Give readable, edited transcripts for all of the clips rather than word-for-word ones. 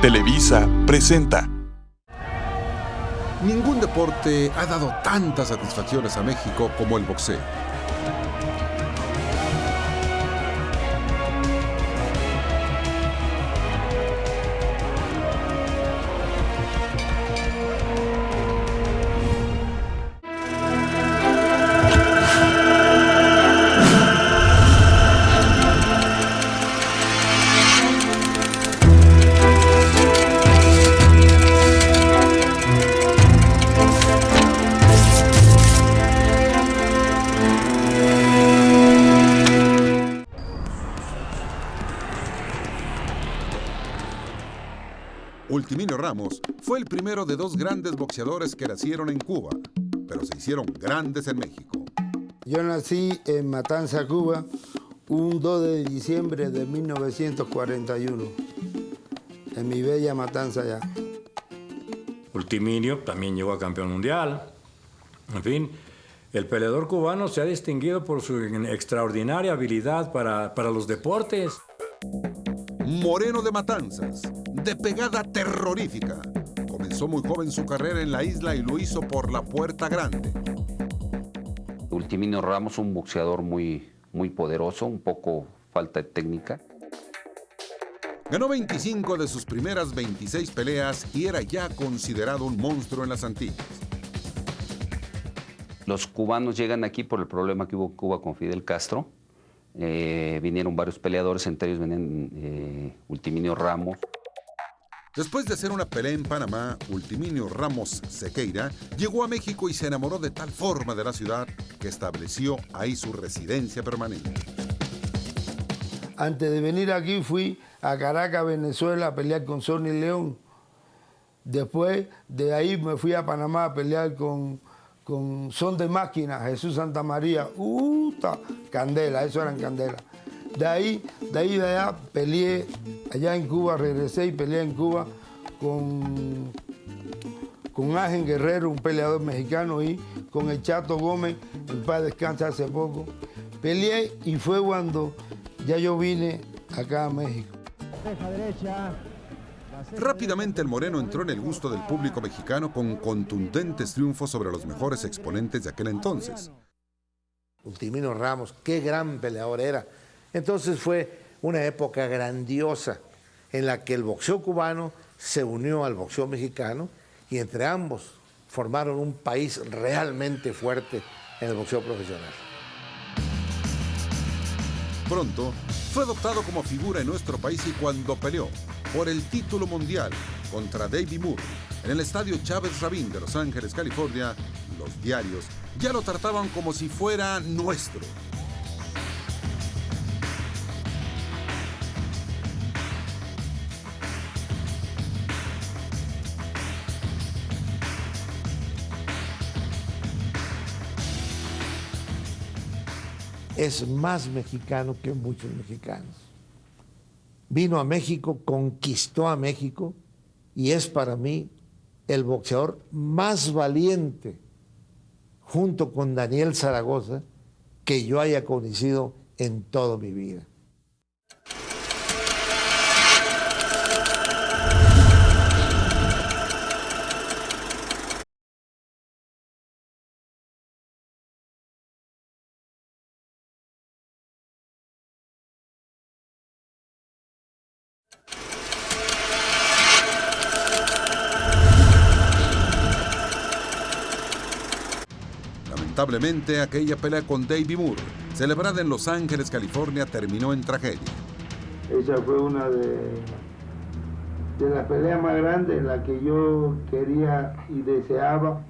Televisa presenta. Ningún deporte ha dado tantas satisfacciones a México como el boxeo. Ultiminio Ramos fue el primero de dos grandes boxeadores que nacieron en Cuba, pero se hicieron grandes en México. Yo nací en Matanza, Cuba, un 2 de diciembre de 1941, en mi bella Matanza ya. Ultiminio también llegó a campeón mundial. En fin, el peleador cubano se ha distinguido por su extraordinaria habilidad para los deportes. Moreno de Matanzas, de pegada terrorífica. Comenzó muy joven su carrera en la isla y lo hizo por la puerta grande. Ultiminio Ramos, un boxeador muy poderoso, un poco falta de técnica. Ganó 25 de sus primeras 26 peleas y era ya considerado un monstruo en las Antillas. Los cubanos llegan aquí por el problema que hubo en Cuba con Fidel Castro. Vinieron varios peleadores, entre ellos venían Ultiminio Ramos. Después de hacer una pelea en Panamá, Ultiminio Ramos Sequeira llegó a México y se enamoró de tal forma de la ciudad que estableció ahí su residencia permanente. Antes de venir aquí fui a Caracas, Venezuela, a pelear con Sonny León. Después de ahí me fui a Panamá a pelear con Son de Máquina, Jesús Santa María, candela, eso eran candela. De allá peleé, allá en Cuba, regresé y peleé en Cuba con Ángel Guerrero, un peleador mexicano, y con el Chato Gómez, en paz descansa hace poco. Peleé y fue cuando ya yo vine acá a México. Rápidamente el Moreno entró en el gusto del público mexicano con contundentes triunfos sobre los mejores exponentes de aquel entonces. Ultiminio Ramos, qué gran peleador era. Entonces fue una época grandiosa en la que el boxeo cubano se unió al boxeo mexicano y entre ambos formaron un país realmente fuerte en el boxeo profesional. Pronto fue adoptado como figura en nuestro país y cuando peleó por el título mundial contra Davey Moore en el estadio Chávez Rabín de Los Ángeles, California, los diarios ya lo trataban como si fuera nuestro. Es más mexicano que muchos mexicanos. Vino a México, conquistó a México y es para mí el boxeador más valiente, junto con Daniel Zaragoza, que yo haya conocido en toda mi vida. Lamentablemente, aquella pelea con Davey Moore, celebrada en Los Ángeles, California, terminó en tragedia. Esa fue una de las peleas más grandes en la que yo quería y deseaba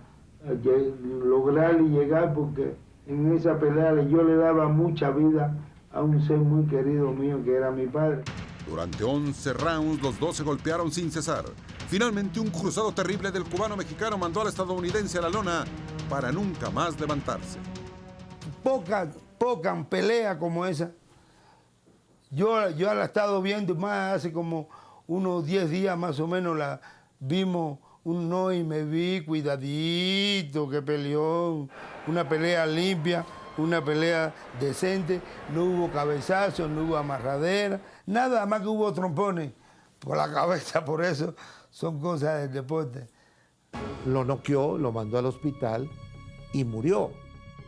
lograr y llegar, porque en esa pelea yo le daba mucha vida a un ser muy querido mío que era mi padre. Durante 11 rounds, los dos se golpearon sin cesar. Finalmente, un cruzado terrible del cubano mexicano mandó al estadounidense a la lona para nunca más levantarse. Poca pelea como esa. Yo la he estado viendo más hace como unos 10 días más o menos la vimos y me vi cuidadito que peleó, una pelea limpia, una pelea decente, no hubo cabezazos, no hubo amarradera, nada más que hubo trompones. por la cabeza, por eso son cosas del deporte. Lo noqueó, lo mandó al hospital y murió.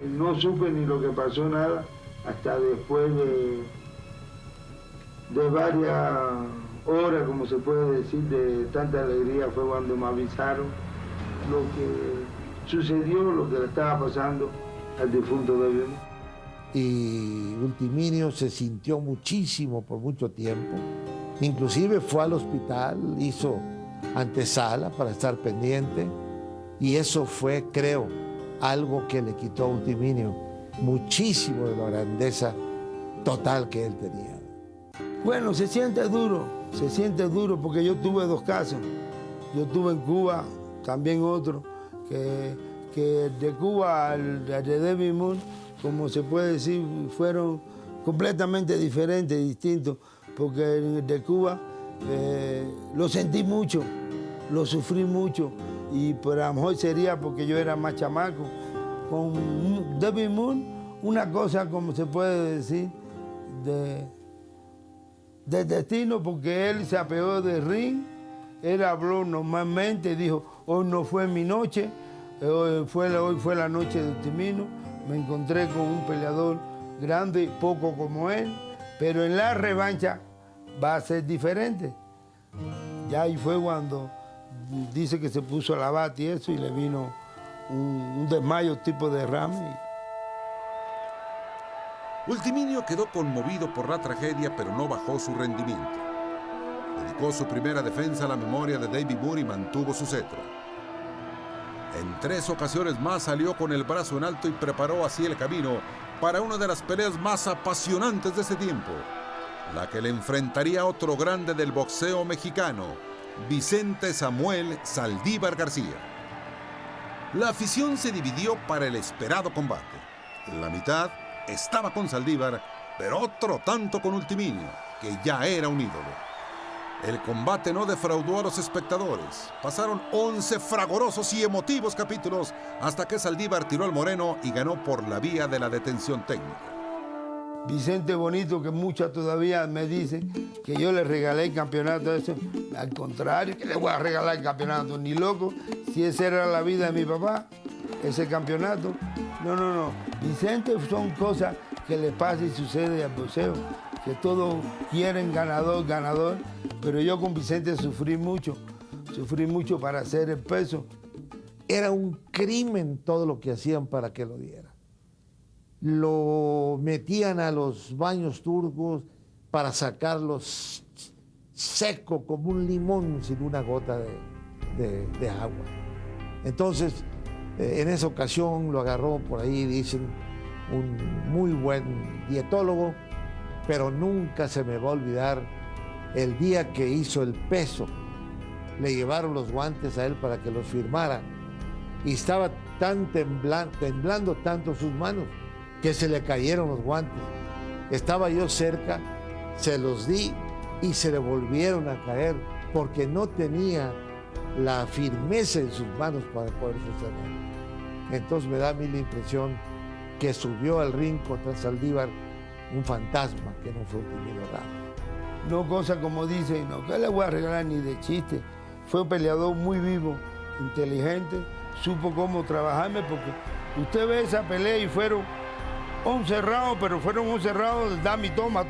No supe ni lo que pasó nada hasta después de varias horas, como se puede decir, de tanta alegría, fue cuando me avisaron lo que sucedió, lo que le estaba pasando al difunto David Moore. Y Ultiminio se sintió muchísimo por mucho tiempo. Inclusive fue al hospital, hizo antesala para estar pendiente. Y eso fue, creo, algo que le quitó a Ultiminio muchísimo de la grandeza total que él tenía. Bueno, se siente duro porque yo tuve 2 casos. Yo tuve en Cuba también otro, que de Cuba al de David Moore, como se puede decir, fueron completamente diferentes, distintos, porque el de Cuba lo sentí mucho, lo sufrí mucho, y por a lo mejor sería porque yo era más chamaco. Con David Moore, una cosa, como se puede decir, de destino, porque él se apeó del ring, él habló normalmente, dijo, hoy no fue mi noche, hoy fue la noche de Ultiminio, me encontré con un peleador grande, poco como él, pero en la revancha va a ser diferente. Ya ahí fue cuando dice que se puso la bata y eso, y le vino un desmayo tipo derrame. Ultiminio quedó conmovido por la tragedia, pero no bajó su rendimiento. Dedicó su primera defensa a la memoria de David Moore y mantuvo su cetro. En 3 ocasiones más salió con el brazo en alto y preparó así el camino para una de las peleas más apasionantes de ese tiempo, la que le enfrentaría a otro grande del boxeo mexicano, Vicente Samuel Saldívar García. La afición se dividió para el esperado combate. La mitad estaba con Saldívar, pero otro tanto con Ultiminio, que ya era un ídolo. El combate no defraudó a los espectadores. Pasaron 11 fragorosos y emotivos capítulos hasta que Saldívar tiró al moreno y ganó por la vía de la detención técnica. Vicente Bonito, que muchas todavía me dicen que yo le regalé el campeonato a eso. Al contrario, que le voy a regalar el campeonato, ni loco, si esa era la vida de mi papá, ese campeonato. No. Vicente son cosas que le pasa y sucede al boxeo, que todos quieren ganador, pero yo con Vicente sufrí mucho para hacer el peso. Era un crimen todo lo que hacían para que lo diera. Lo metían a los baños turcos para sacarlo seco como un limón sin una gota de agua. Entonces, en esa ocasión lo agarró por ahí, dicen, un muy buen dietólogo, pero nunca se me va a olvidar el día que hizo el peso. Le llevaron los guantes a él para que los firmara y estaba tan temblando tanto sus manos que se le cayeron los guantes. Estaba yo cerca, se los di y se le volvieron a caer porque no tenía la firmeza en sus manos para poder sostener. Entonces me da a mí la impresión que subió al ring contra Saldívar un fantasma que no fue Ultiminio Ramos. No cosa como dicen, no, que le voy a regalar ni de chiste. Fue un peleador muy vivo, inteligente, supo cómo trabajarme, porque usted ve esa pelea y fueron 11 rounds, pero fueron 11 rounds, dame y toma.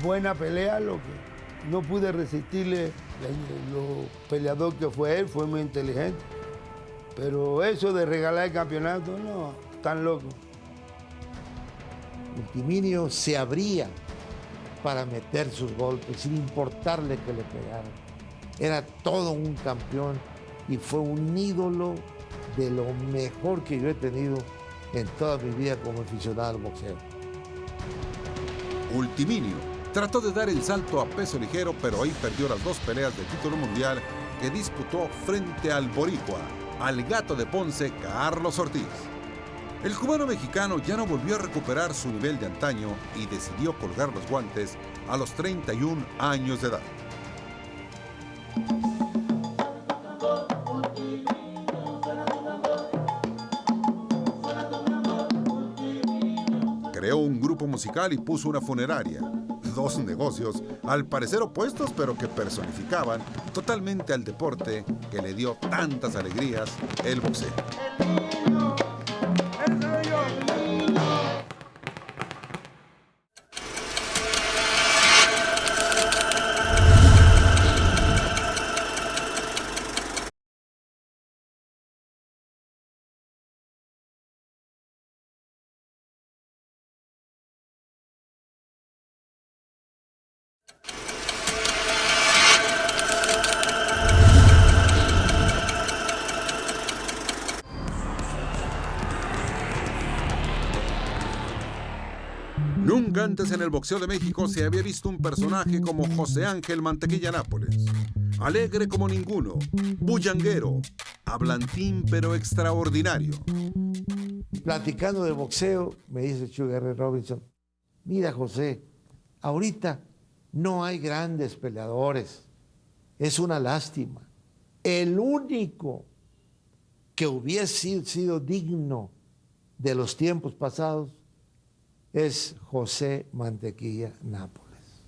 Buena pelea, lo que no pude resistirle, lo peleador que fue él, fue muy inteligente. Pero eso de regalar el campeonato, no, tan loco. Ultiminio se abría para meter sus golpes, sin importarle que le pegaran. Era todo un campeón y fue un ídolo de lo mejor que yo he tenido en toda mi vida como aficionado al boxeo. Ultiminio trató de dar el salto a peso ligero, pero ahí perdió las 2 peleas de título mundial que disputó frente al boricua, al Gato de Ponce, Carlos Ortiz. El cubano mexicano ya no volvió a recuperar su nivel de antaño y decidió colgar los guantes a los 31 años de edad. Creó un grupo musical y puso una funeraria. dos negocios, al parecer opuestos, pero que personificaban totalmente al deporte que le dio tantas alegrías, el boxeo. Nunca antes en el boxeo de México se había visto un personaje como José Ángel Mantequilla Nápoles. Alegre como ninguno, bullanguero, hablantín pero extraordinario. Platicando de boxeo, me dice Sugar Ray Robinson, mira José, ahorita no hay grandes peleadores, es una lástima. El único que hubiese sido digno de los tiempos pasados es José Mantequilla Nápoles.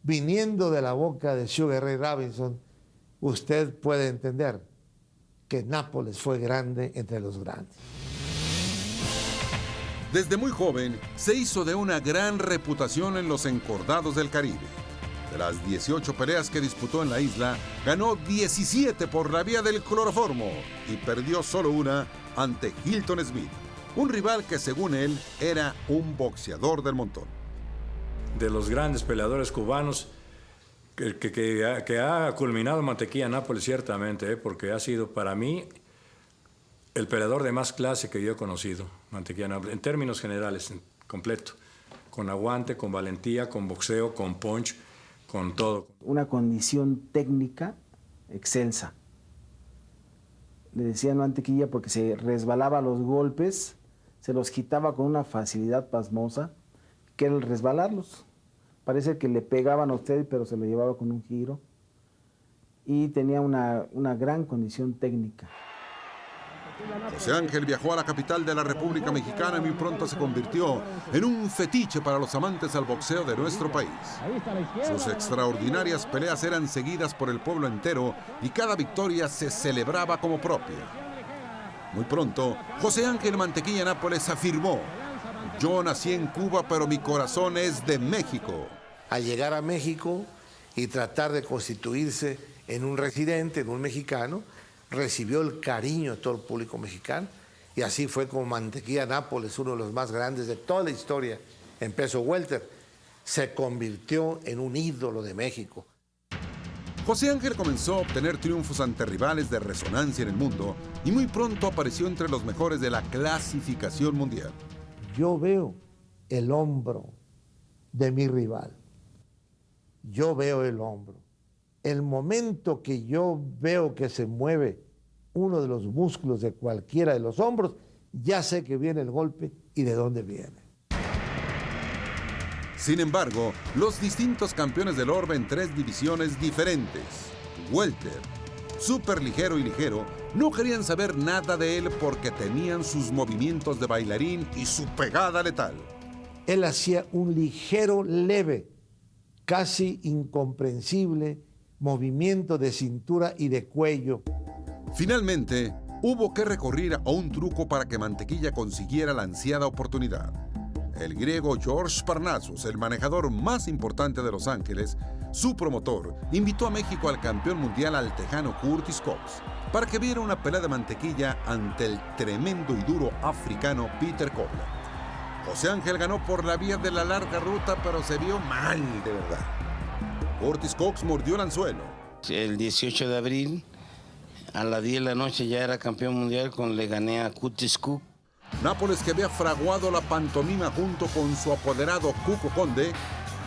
Viniendo de la boca de Sugar Ray Robinson, usted puede entender que Nápoles fue grande entre los grandes. Desde muy joven se hizo de una gran reputación en los encordados del Caribe. De las 18 peleas que disputó en la isla, ganó 17 por la vía del cloroformo y perdió solo una ante Hilton Smith, un rival que según él era un boxeador del montón. De los grandes peleadores cubanos que ha culminado Mantequilla Nápoles ciertamente, porque ha sido para mí el peleador de más clase que yo he conocido, Mantequilla Nápoles, en términos generales, en completo, con aguante, con valentía, con boxeo, con punch, con todo. Una condición técnica excelsa. Le decían Mantequilla porque se resbalaba los golpes, se los quitaba con una facilidad pasmosa, que era el resbalarlos. Parece que le pegaban a usted, pero se lo llevaba con un giro. Y tenía una gran condición técnica. José Ángel viajó a la capital de la República Mexicana y muy pronto se convirtió en un fetiche para los amantes al boxeo de nuestro país. Sus extraordinarias peleas eran seguidas por el pueblo entero y cada victoria se celebraba como propia. Muy pronto, José Ángel Mantequilla Nápoles afirmó: yo nací en Cuba, pero mi corazón es de México. Al llegar a México y tratar de constituirse en un residente, en un mexicano, recibió el cariño de todo el público mexicano y así fue como Mantequilla Nápoles, uno de los más grandes de toda la historia en peso welter, se convirtió en un ídolo de México. José Ángel comenzó a obtener triunfos ante rivales de resonancia en el mundo y muy pronto apareció entre los mejores de la clasificación mundial. Yo veo el hombro de mi rival. Yo veo el hombro. El momento que yo veo que se mueve uno de los músculos de cualquiera de los hombros, ya sé que viene el golpe y de dónde viene. Sin embargo, los distintos campeones del orbe en 3 divisiones diferentes, welter, superligero y ligero, no querían saber nada de él porque tenían sus movimientos de bailarín y su pegada letal. Él hacía un ligero, leve, casi incomprensible movimiento de cintura y de cuello. Finalmente, hubo que recurrir a un truco para que Mantequilla consiguiera la ansiada oportunidad. El griego George Parnassus, el manejador más importante de Los Ángeles, su promotor, invitó a México al campeón mundial, al tejano Curtis Cox, para que viera una pelea de Mantequilla ante el tremendo y duro africano Peter Copeland. José Ángel ganó por la vía de la larga ruta, pero se vio mal de verdad. Curtis Cox mordió el anzuelo. El 18 de abril, a las 10 de la noche, ya era campeón mundial cuando le gané a Curtis Cook. Nápoles, que había fraguado la pantomima junto con su apoderado Cuco Conde,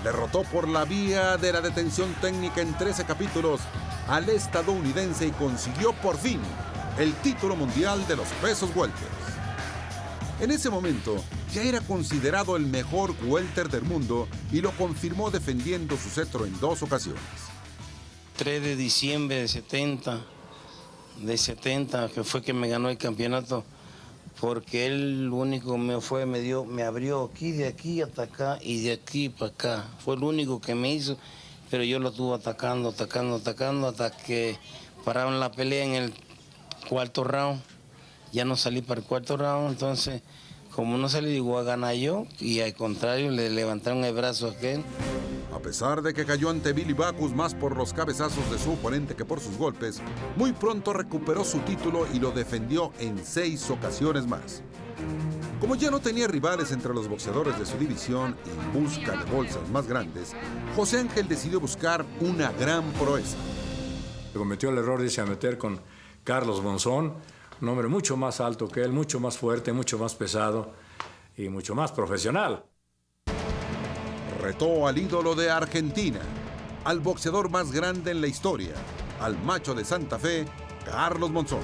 derrotó por la vía de la detención técnica en 13 capítulos al estadounidense y consiguió por fin el título mundial de los pesos welters. En ese momento ya era considerado el mejor welter del mundo y lo confirmó defendiendo su cetro en 2 ocasiones. 3 de diciembre de 70, que fue que me ganó el campeonato porque él lo único que me abrió aquí, de aquí hasta acá y de aquí para acá. Fue lo único que me hizo, pero yo lo estuve atacando hasta que pararon la pelea en el cuarto round. Ya no salí para el cuarto round, entonces como no salí, digo, a ganar yo, y al contrario, le levantaron el brazo a aquel. A pesar de que cayó ante Billy Backus más por los cabezazos de su oponente que por sus golpes, muy pronto recuperó su título y lo defendió en 6 ocasiones más. Como ya no tenía rivales entre los boxeadores de su división y en busca de bolsas más grandes, José Ángel decidió buscar una gran proeza. Cometió el error de irse a meter con Carlos Monzón, un hombre mucho más alto que él, mucho más fuerte, mucho más pesado y mucho más profesional. Retó al ídolo de Argentina, al boxeador más grande en la historia, al macho de Santa Fe, Carlos Monzón.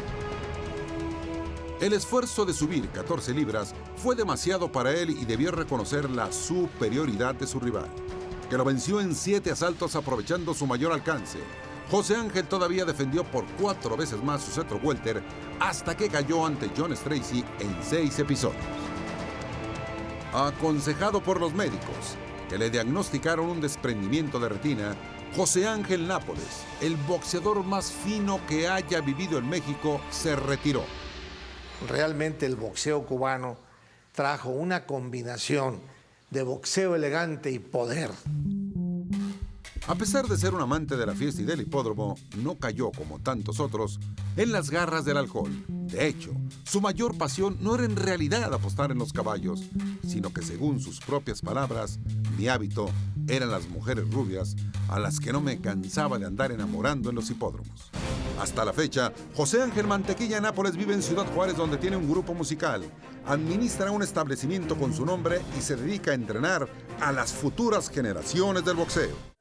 El esfuerzo de subir 14 libras fue demasiado para él y debió reconocer la superioridad de su rival, que lo venció en 7 asaltos aprovechando su mayor alcance. José Ángel todavía defendió por 4 veces más su cetro welter hasta que cayó ante John Stracy en 6 episodios. Aconsejado por los médicos, que le diagnosticaron un desprendimiento de retina, José Ángel Nápoles, el boxeador más fino que haya vivido en México, se retiró. Realmente el boxeo cubano trajo una combinación de boxeo elegante y poder. A pesar de ser un amante de la fiesta y del hipódromo, no cayó, como tantos otros, en las garras del alcohol. De hecho, su mayor pasión no era en realidad apostar en los caballos, sino que, según sus propias palabras, mi hábito eran las mujeres rubias a las que no me cansaba de andar enamorando en los hipódromos. Hasta la fecha, José Ángel Mantequilla Nápoles vive en Ciudad Juárez, donde tiene un grupo musical, administra un establecimiento con su nombre y se dedica a entrenar a las futuras generaciones del boxeo.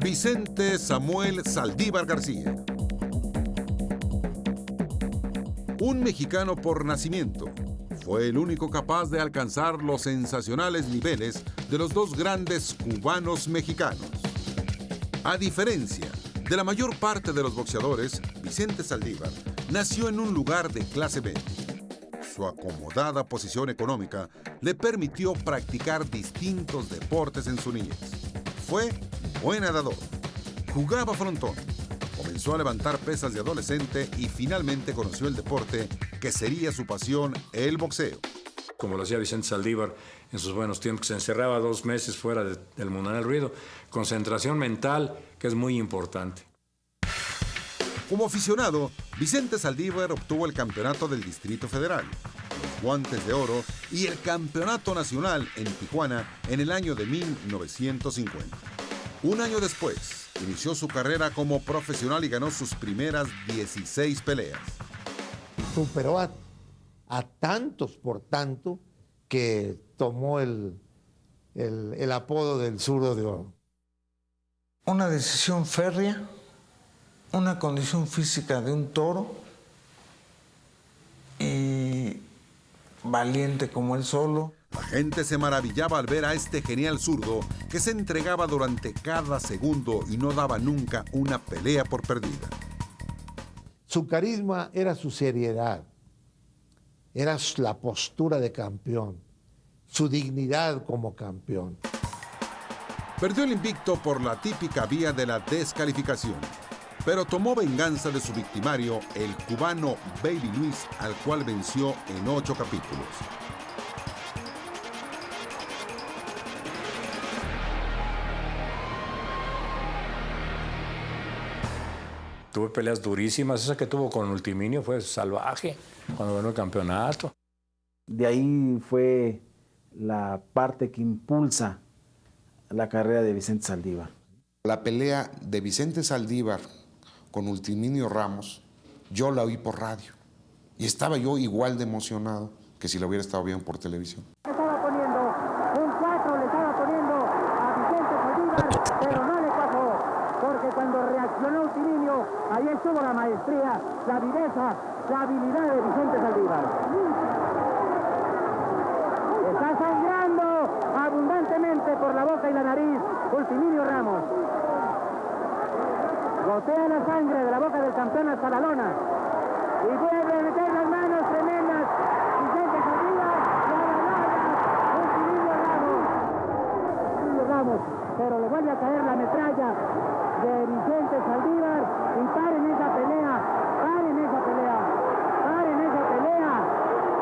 Vicente Samuel Saldívar García. Un mexicano por nacimiento, fue el único capaz de alcanzar los sensacionales niveles de los dos grandes cubanos mexicanos. A diferencia de la mayor parte de los boxeadores, Vicente Saldívar nació en un lugar de clase B. Su acomodada posición económica le permitió practicar distintos deportes en su niñez. Fue buen nadador, jugaba frontón, comenzó a levantar pesas de adolescente y finalmente conoció el deporte que sería su pasión, el boxeo. Como lo hacía Vicente Saldívar en sus buenos tiempos, se encerraba 2 meses fuera del mundanal ruido. Concentración mental, que es muy importante. Como aficionado, Vicente Saldívar obtuvo el campeonato del Distrito Federal, los Guantes de Oro y el Campeonato Nacional en Tijuana en el año de 1950. Un año después, inició su carrera como profesional y ganó sus primeras 16 peleas. Superó a tantos por tanto que tomó el apodo del zurdo de oro. Una decisión férrea, una condición física de un toro y valiente como él solo. La gente se maravillaba al ver a este genial zurdo que se entregaba durante cada segundo y no daba nunca una pelea por perdida. Su carisma era su seriedad, era la postura de campeón, su dignidad como campeón. Perdió el invicto por la típica vía de la descalificación, pero tomó venganza de su victimario, el cubano Baby Luis, al cual venció en 8 capítulos. Tuve peleas durísimas. Esa que tuvo con Ultiminio fue salvaje cuando ganó el campeonato. De ahí fue la parte que impulsa la carrera de Vicente Saldívar. La pelea de Vicente Saldívar con Ultiminio Ramos, yo la oí por radio. Y estaba yo igual de emocionado que si lo hubiera estado bien por televisión. Estaba poniendo un 4, le estaba poniendo a Vicente Saldívar, pero no le pasó, porque cuando reaccionó Utiminio, ahí estuvo la maestría, la viveza, la habilidad de Vicente Saldívar. Está sangrando abundantemente por la boca y la nariz Utiminio Ramos. Gotea la sangre de la boca del campeón hasta la lona. Y vuelve a meter las manos tremendas. Vicente Saldívar, Utiminio Ramos. Pero le vuelve a caer la metralla de Vicente Saldívar. Y paren esa pelea. Paren esa pelea. Paren esa pelea.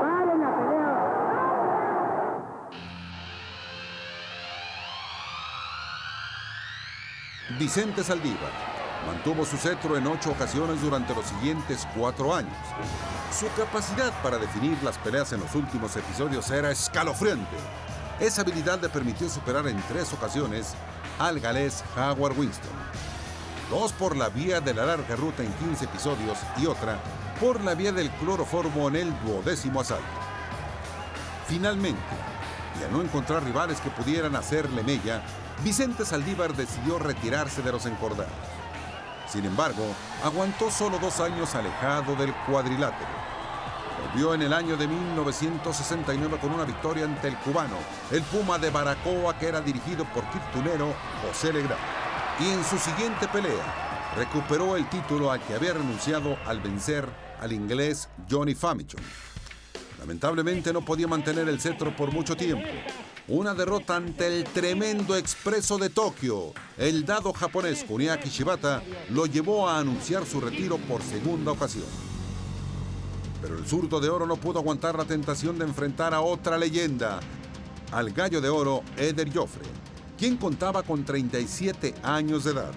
Paren la pelea. Vicente Saldívar mantuvo su cetro en 8 ocasiones durante los siguientes 4 años. Su capacidad para definir las peleas en los últimos episodios era escalofriante. Esa habilidad le permitió superar en 3 ocasiones al galés Howard Winston. 2 por la vía de la larga ruta en 15 episodios y otra por la vía del cloroformo en el 12º asalto. Finalmente, y al no encontrar rivales que pudieran hacerle mella, Vicente Saldívar decidió retirarse de los encordados. Sin embargo, aguantó solo 2 años alejado del cuadrilátero. Volvió en el año de 1969 con una victoria ante el cubano, el Puma de Baracoa, que era dirigido por quintunero José Legrand. Y en su siguiente pelea, recuperó el título al que había renunciado al vencer al inglés Johnny Famechon. Lamentablemente no podía mantener el cetro por mucho tiempo. Una derrota ante el tremendo Expreso de Tokio, el dado japonés Kuniaki Shibata, lo llevó a anunciar su retiro por segunda ocasión. Pero el zurdo de oro no pudo aguantar la tentación de enfrentar a otra leyenda, al gallo de oro Eder Joffre, quien contaba con 37 años de edad.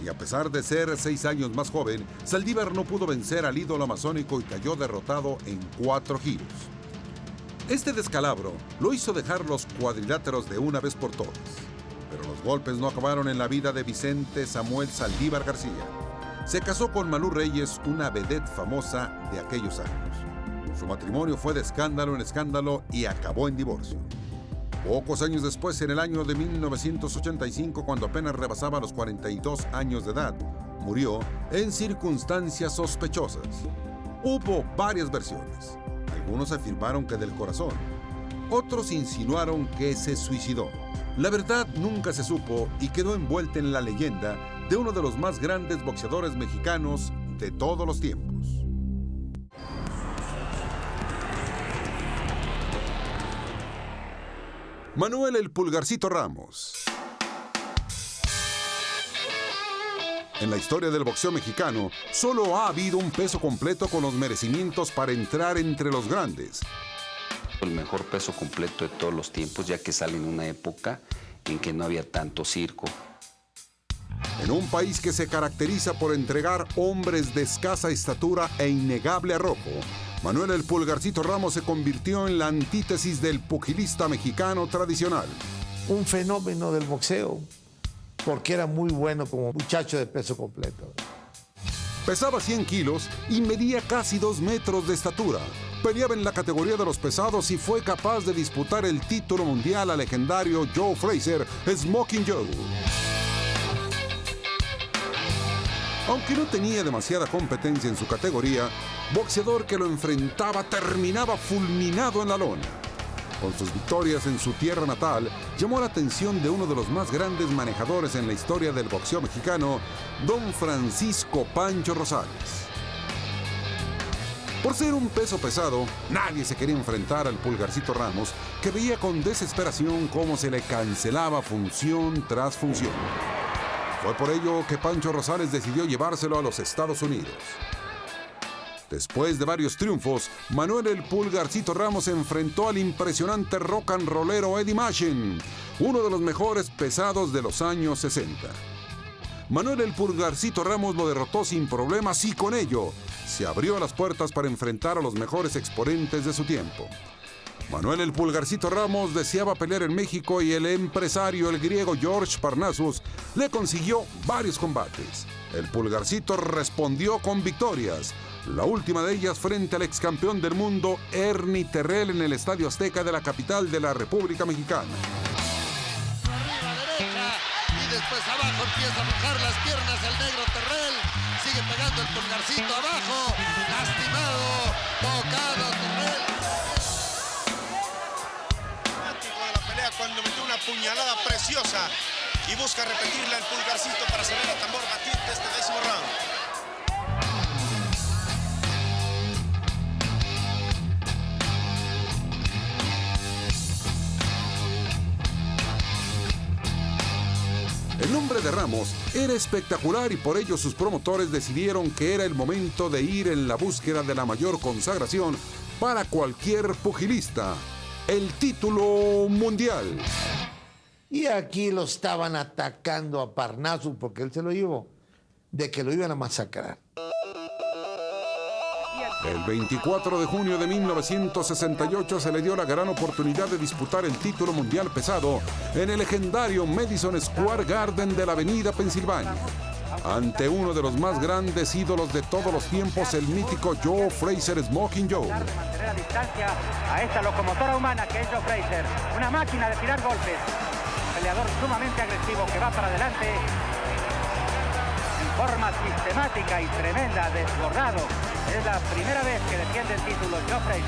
Y a pesar de ser 6 años más joven, Saldívar no pudo vencer al ídolo amazónico y cayó derrotado en 4 giros. Este descalabro lo hizo dejar los cuadriláteros de una vez por todas. Pero los golpes no acabaron en la vida de Vicente Samuel Saldívar García. Se casó con Malú Reyes, una vedette famosa de aquellos años. Su matrimonio fue de escándalo en escándalo y acabó en divorcio. Pocos años después, en el año de 1985, cuando apenas rebasaba los 42 años de edad, murió en circunstancias sospechosas. Hubo varias versiones. Algunos afirmaron que del corazón. Otros insinuaron que se suicidó. La verdad nunca se supo y quedó envuelta en la leyenda de uno de los más grandes boxeadores mexicanos de todos los tiempos. Manuel El Pulgarcito Ramos. En la historia del boxeo mexicano, solo ha habido un peso completo con los merecimientos para entrar entre los grandes. El mejor peso completo de todos los tiempos, ya que sale en una época en que no había tanto circo. En un país que se caracteriza por entregar hombres de escasa estatura e innegable arrojo, Manuel El Pulgarcito Ramos se convirtió en la antítesis del pugilista mexicano tradicional. Un fenómeno del boxeo, porque era muy bueno como muchacho de peso completo. Pesaba 100 kilos y medía casi 2 metros de estatura. Peleaba en la categoría de los pesados y fue capaz de disputar el título mundial al legendario Joe Frazier, Smoking Joe. Aunque no tenía demasiada competencia en su categoría, boxeador que lo enfrentaba terminaba fulminado en la lona. Con sus victorias en su tierra natal, llamó la atención de uno de los más grandes manejadores en la historia del boxeo mexicano, don Francisco Pancho Rosales. Por ser un peso pesado, nadie se quería enfrentar al Pulgarcito Ramos, que veía con desesperación cómo se le cancelaba función tras función. Fue por ello que Pancho Rosales decidió llevárselo a los Estados Unidos. Después de varios triunfos, Manuel El Pulgarcito Ramos enfrentó al impresionante rock and rollero Eddie Machen, uno de los mejores pesados de los años 60. Manuel El Pulgarcito Ramos lo derrotó sin problemas y con ello se abrió las puertas para enfrentar a los mejores exponentes de su tiempo. Manuel El Pulgarcito Ramos deseaba pelear en México y el empresario, el griego George Parnassus, le consiguió varios combates. El Pulgarcito respondió con victorias, la última de ellas frente al ex campeón del mundo Ernie Terrell en el Estadio Azteca de la capital de la República Mexicana. Arriba derecha y después abajo empieza a mojar las piernas el negro Terrell. Sigue pegando el Pulgarcito abajo, lastimado, tocado Terrell. De la pelea cuando metió una puñalada preciosa y busca repetirla el Pulgarcito para salir a tambor batiente este 10º round. El nombre de Ramos era espectacular y por ello sus promotores decidieron que era el momento de ir en la búsqueda de la mayor consagración para cualquier pugilista, el título mundial. Y aquí lo estaban atacando a Parnassus porque él se lo llevó, de que lo iban a masacrar. El 24 de junio de 1968 se le dio la gran oportunidad de disputar el título mundial pesado en el legendario Madison Square Garden de la avenida Pensilvania, ante uno de los más grandes ídolos de todos los tiempos, el mítico Joe Frazier Smoking Joe. Mantener a distancia a esta locomotora humana que es Joe Frazier, una máquina de tirar golpes, un peleador sumamente agresivo que va para adelante en forma sistemática y tremenda, desbordado. Es la primera vez que defiende el título Joe Frazier.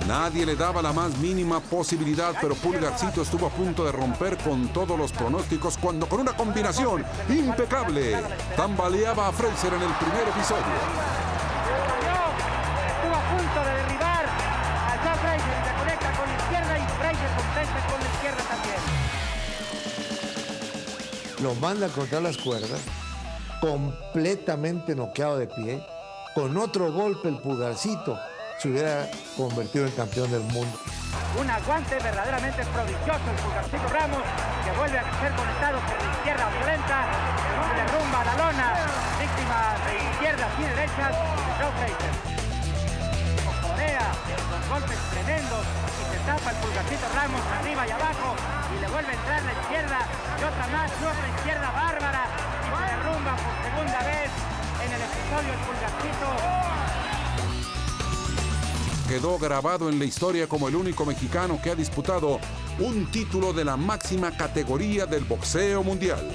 Nadie le daba la más mínima posibilidad, pero Pulgarcito estuvo a punto de romper con todos los pronósticos cuando con una combinación impecable tambaleaba a Frazier en el primer episodio. Estuvo a punto de derribar a Joe Frazier y se conecta con la izquierda y Frazier contesta con la izquierda también. Lo manda contra las cuerdas, completamente noqueado de pie, con otro golpe el Pulgarcito se hubiera convertido en campeón del mundo. Un aguante verdaderamente prodigioso el Pulgarcito Ramos, que vuelve a ser conectado por la izquierda violenta, se derrumba a la lona, víctima de izquierdas y derechas, Joe Frazier. Corea, los golpes tremendos, y se tapa el Pulgarcito Ramos arriba y abajo, y le vuelve a entrar la izquierda, y otra más, y otra izquierda bárbara, y se derrumba por segunda vez en el episodio el Pulgarcito. Quedó grabado en la historia como el único mexicano que ha disputado un título de la máxima categoría del boxeo mundial.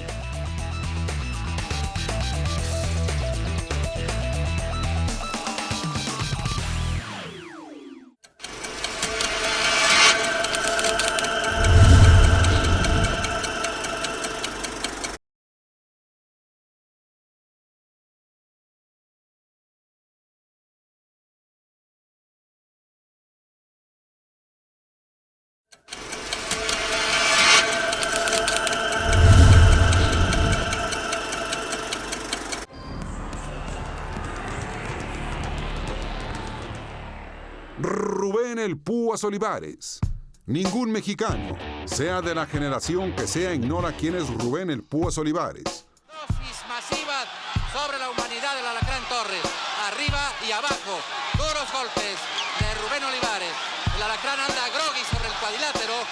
Rubén El Púas Olivares. Ningún mexicano, sea de la generación que sea, ignora quién es Rubén El Púas Olivares. Dosis masivas sobre la humanidad del Alacrán Torres, arriba y abajo, duros golpes de Rubén Olivares. El Alacrán anda groggy sobre el cuadrilátero,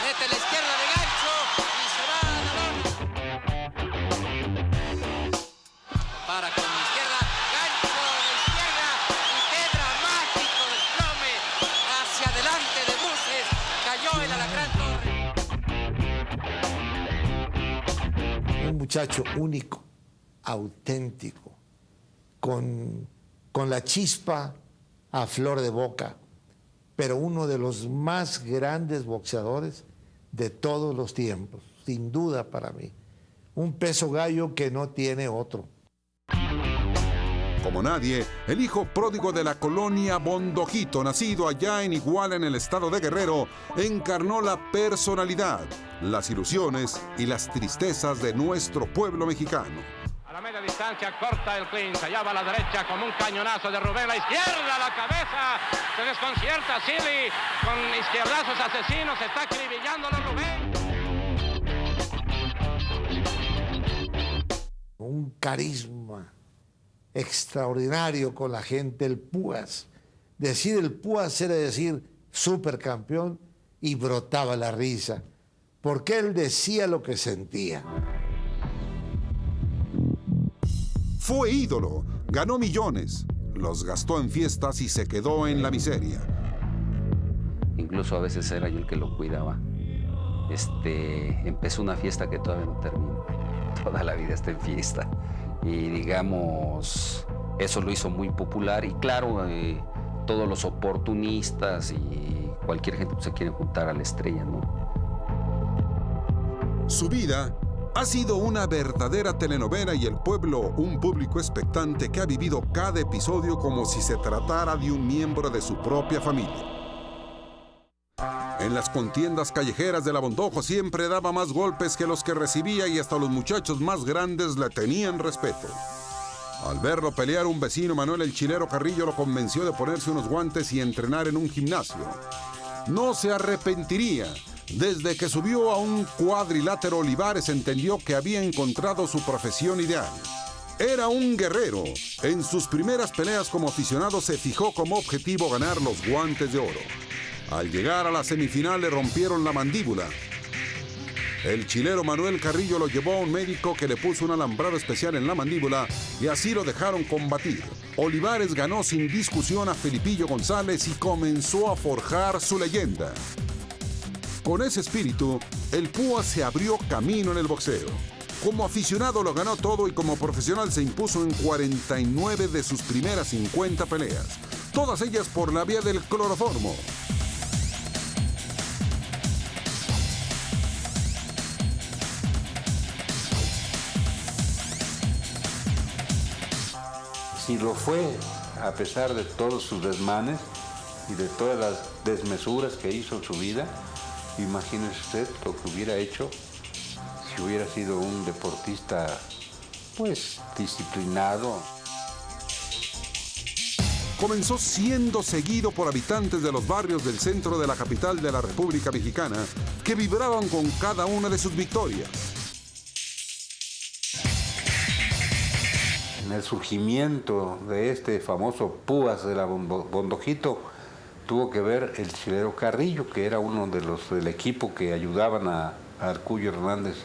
mete la izquierda de gancho y se va a la lona. Para con la izquierda, gancho de izquierda y qué dramático desplome hacia adelante de Bruces, cayó el Alacrán Torres. Un muchacho único, auténtico, con la chispa a flor de boca, pero uno de los más grandes boxeadores de todos los tiempos, sin duda para mí. Un peso gallo que no tiene otro. Como nadie, el hijo pródigo de la colonia Bondojito, nacido allá en Iguala, en el estado de Guerrero, encarnó la personalidad, las ilusiones y las tristezas de nuestro pueblo mexicano. A la media distancia corta el clinch, allá va a la derecha como un cañonazo de Rubén, la izquierda, la cabeza, se desconcierta Silly, con izquierdazos asesinos, se está acribillándolo Rubén. Un carisma extraordinario con la gente, el Púas, Decir el Púas era decir supercampeón y brotaba la risa, porque él decía lo que sentía. Fue ídolo, ganó millones, los gastó en fiestas y se quedó en la miseria. Incluso a veces era yo el que lo cuidaba. Empezó una fiesta que todavía no termina. Toda la vida está en fiesta. Y digamos, eso lo hizo muy popular. Y claro, todos los oportunistas y cualquier gente se quiere juntar a la estrella, ¿no? Su vida ha sido una verdadera telenovela y el pueblo un público expectante que ha vivido cada episodio como si se tratara de un miembro de su propia familia. En las contiendas callejeras del Abondojo siempre daba más golpes que los que recibía y hasta los muchachos más grandes le tenían respeto. Al verlo pelear, un vecino, Manuel el Chilero Carrillo, lo convenció de ponerse unos guantes y entrenar en un gimnasio. No se arrepentiría. Desde que subió a un cuadrilátero, Olivares entendió que había encontrado su profesión ideal. Era un guerrero. En sus primeras peleas como aficionado se fijó como objetivo ganar los guantes de oro. Al llegar a la semifinal le rompieron la mandíbula. El chilero Manuel Carrillo lo llevó a un médico que le puso un alambrado especial en la mandíbula y así lo dejaron combatir. Olivares ganó sin discusión a Felipillo González y comenzó a forjar su leyenda. Con ese espíritu, el Púas se abrió camino en el boxeo. Como aficionado lo ganó todo y como profesional se impuso en 49 de sus primeras 50 peleas, todas ellas por la vía del cloroformo. Si lo fue, a pesar de todos sus desmanes y de todas las desmesuras que hizo en su vida, imagínese usted lo que hubiera hecho si hubiera sido un deportista, pues, disciplinado. Comenzó siendo seguido por habitantes de los barrios del centro de la capital de la República Mexicana que vibraban con cada una de sus victorias. En el surgimiento de este famoso Púas del Abondojito tuvo que ver el Chilero Carrillo, que era uno de los del equipo que ayudaban a Arcullo Hernández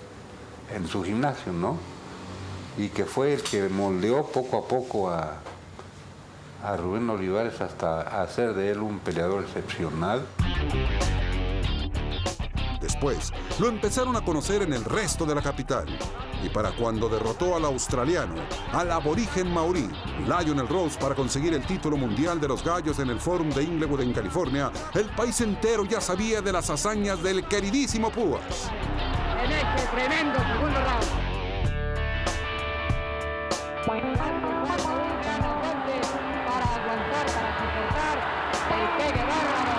en su gimnasio, ¿no? Y que fue el que moldeó poco a poco a Rubén Olivares hasta hacer de él un peleador excepcional. Después, lo empezaron a conocer en el resto de la capital. Y para cuando derrotó al australiano, al aborigen maorí, Lionel Rose, para conseguir el título mundial de los gallos en el Forum de Inglewood en California, el país entero ya sabía de las hazañas del queridísimo Púas. En este tremendo segundo round. Para aguantar, para soportar el pegue bárbaro.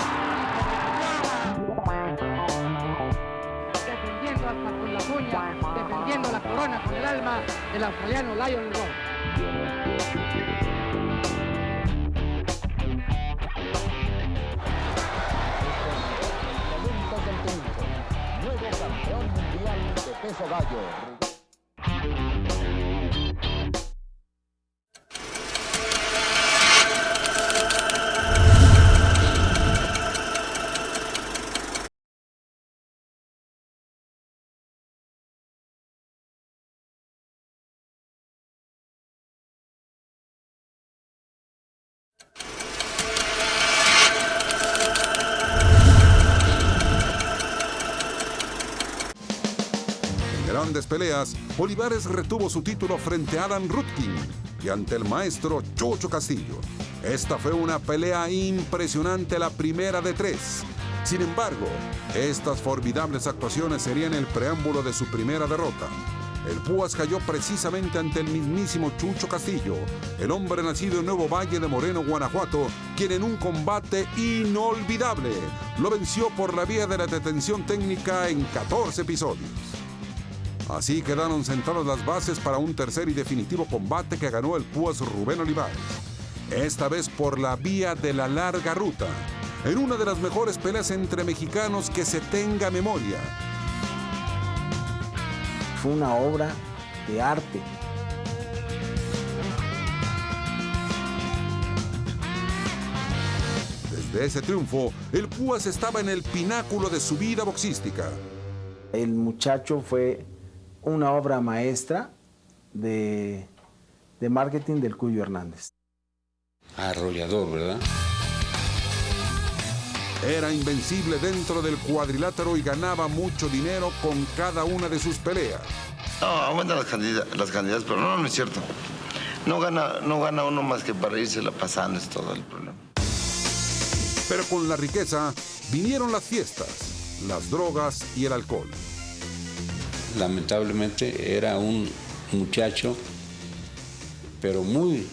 Defendiendo hasta con la puña, defendiendo la corona con el alma del australiano Lionel Rose. Nuevo campeón mundial de peso gallo. Grandes peleas, Olivares retuvo su título frente a Adam Rutkin y ante el maestro Chucho Castillo. Esta fue una pelea impresionante, la primera de 3. Sin embargo, estas formidables actuaciones serían el preámbulo de su primera derrota. El Púas cayó precisamente ante el mismísimo Chucho Castillo, el hombre nacido en Nuevo Valle de Moreno, Guanajuato, quien en un combate inolvidable lo venció por la vía de la detención técnica en 14 episodios. Así quedaron sentadas las bases para un tercer y definitivo combate que ganó el Púas Rubén Olivares. Esta vez por la vía de la larga ruta, en una de las mejores peleas entre mexicanos que se tenga memoria. Fue una obra de arte. de ese triunfo, el Púas estaba en el pináculo de su vida boxística. El muchacho fue una obra maestra de marketing del Cuyo Hernández. Arrollador, ¿verdad? Era invencible dentro del cuadrilátero y ganaba mucho dinero con cada una de sus peleas. No, aguanta las cantidades, pero no es cierto. No gana uno más que para írsela pasando, es todo el problema. Pero con la riqueza vinieron las fiestas, las drogas y el alcohol. Lamentablemente era un muchacho, pero muy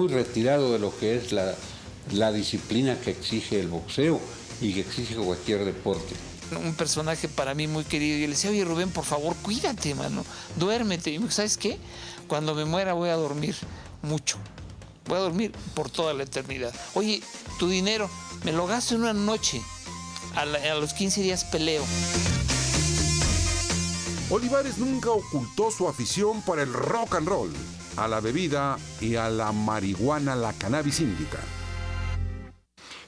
retirado de lo que es la disciplina que exige el boxeo y que exige cualquier deporte. Un personaje para mí muy querido. Yo le decía, oye Rubén, por favor, cuídate, mano, duérmete. Y me dijo, ¿sabes qué? Cuando me muera voy a dormir mucho. Voy a dormir por toda la eternidad. Oye, tu dinero me lo gasto en una noche. A los 15 días peleo. Olivares nunca ocultó su afición por el rock and roll, a la bebida y a la marihuana, la cannabis índica.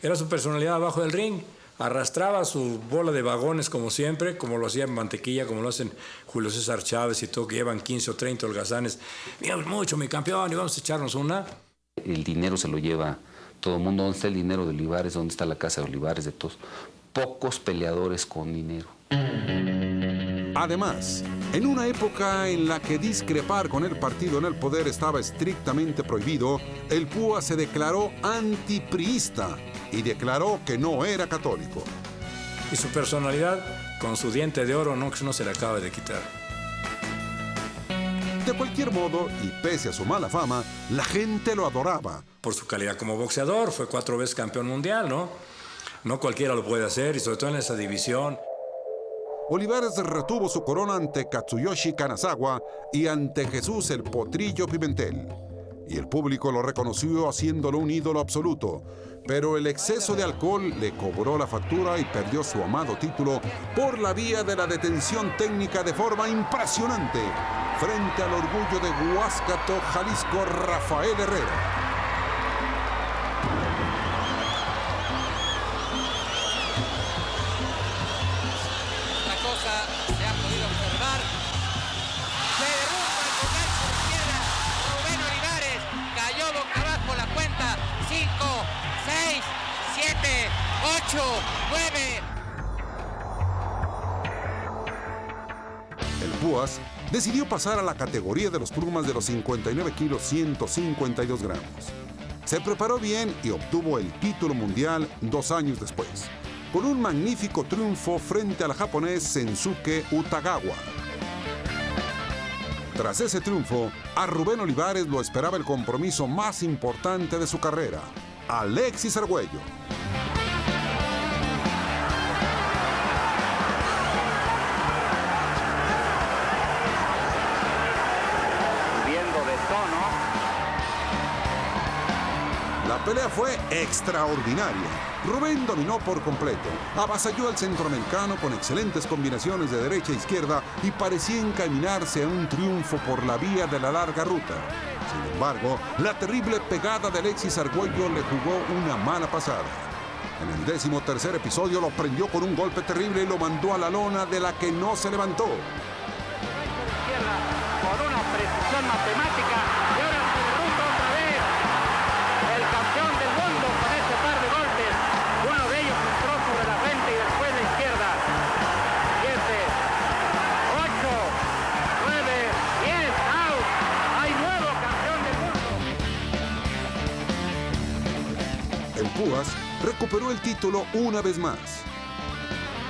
Era su personalidad abajo del ring. Arrastraba su bola de vagones como siempre, como lo hacía en Mantequilla, como lo hacen Julio César Chávez y todo, que llevan 15 o 30 holgazanes. Mira mucho, mi campeón, y vamos a echarnos una. El dinero se lo lleva todo el mundo. ¿Dónde está el dinero de Olivares? ¿Dónde está la casa de Olivares? De todos. Pocos peleadores con dinero. Además, en una época en la que discrepar con el partido en el poder estaba estrictamente prohibido, el Púas se declaró antipriista y declaró que no era católico. Y su personalidad, con su diente de oro, no se le acaba de quitar. De cualquier modo, y pese a su mala fama, la gente lo adoraba. Por su calidad como boxeador, fue 4 veces campeón mundial, ¿no? No cualquiera lo puede hacer, y sobre todo en esa división. Olivares retuvo su corona ante Katsuyoshi Kanazawa y ante Jesús el Potrillo Pimentel. Y el público lo reconoció haciéndolo un ídolo absoluto. Pero el exceso de alcohol le cobró la factura y perdió su amado título por la vía de la detención técnica de forma impresionante frente al orgullo de Huáscato, Jalisco, Rafael Herrera. El Púas decidió pasar a la categoría de los plumas de los 59 kilos 152 gramos. Se preparó bien y obtuvo el título mundial 2 años después, con un magnífico triunfo frente al japonés Sensuke Utagawa. Tras ese triunfo, a Rubén Olivares lo esperaba el compromiso más importante de su carrera, Alexis Argüello. La pelea fue extraordinaria. Rubén dominó por completo, avasalló al centroamericano con excelentes combinaciones de derecha e izquierda y parecía encaminarse a un triunfo por la vía de la larga ruta. Sin embargo, la terrible pegada de Alexis Argüello le jugó una mala pasada. En el 13º episodio lo prendió con un golpe terrible y lo mandó a la lona de la que no se levantó. Con una precisión matemática y ahora se derrumba otra vez el campeón del mundo con ese par de golpes. Uno de ellos entró sobre la frente y después la izquierda. 7, 8, 9, 10, out. Hay nuevo campeón del mundo. El Púas recuperó el título una vez más.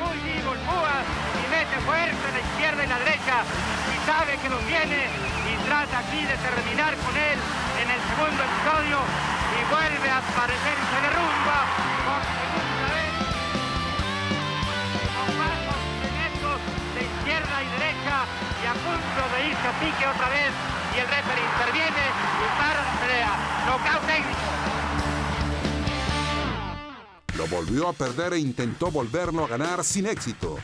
Muy vivo el Púas y mete fuerte la izquierda y la derecha y sabe que los viene y trata aquí de terminar con él en el segundo episodio y vuelve a aparecer y se derrumba por segunda vez con pasos directos de izquierda y derecha y a punto de irse a pique otra vez y el referee interviene y para la pelea. Nocaut técnico. Lo volvió a perder e intentó volverlo a ganar sin éxito.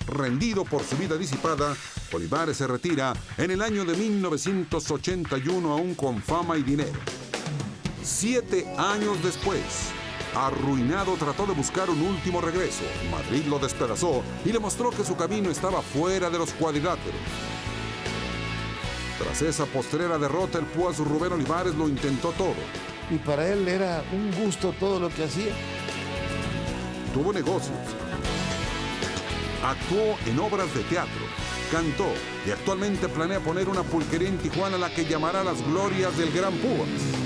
Rendido por su vida disipada, Olivares se retira en el año de 1981 aún con fama y dinero. 7 años después, arruinado, trató de buscar un último regreso. Madrid lo despedazó y le mostró que su camino estaba fuera de los cuadriláteros. Tras esa postrera derrota, el Púas Rubén Olivares lo intentó todo. Y para él era un gusto todo lo que hacía. Tuvo negocios, actuó en obras de teatro, cantó y actualmente planea poner una pulquería en Tijuana, la que llamará Las Glorias del Gran Púas.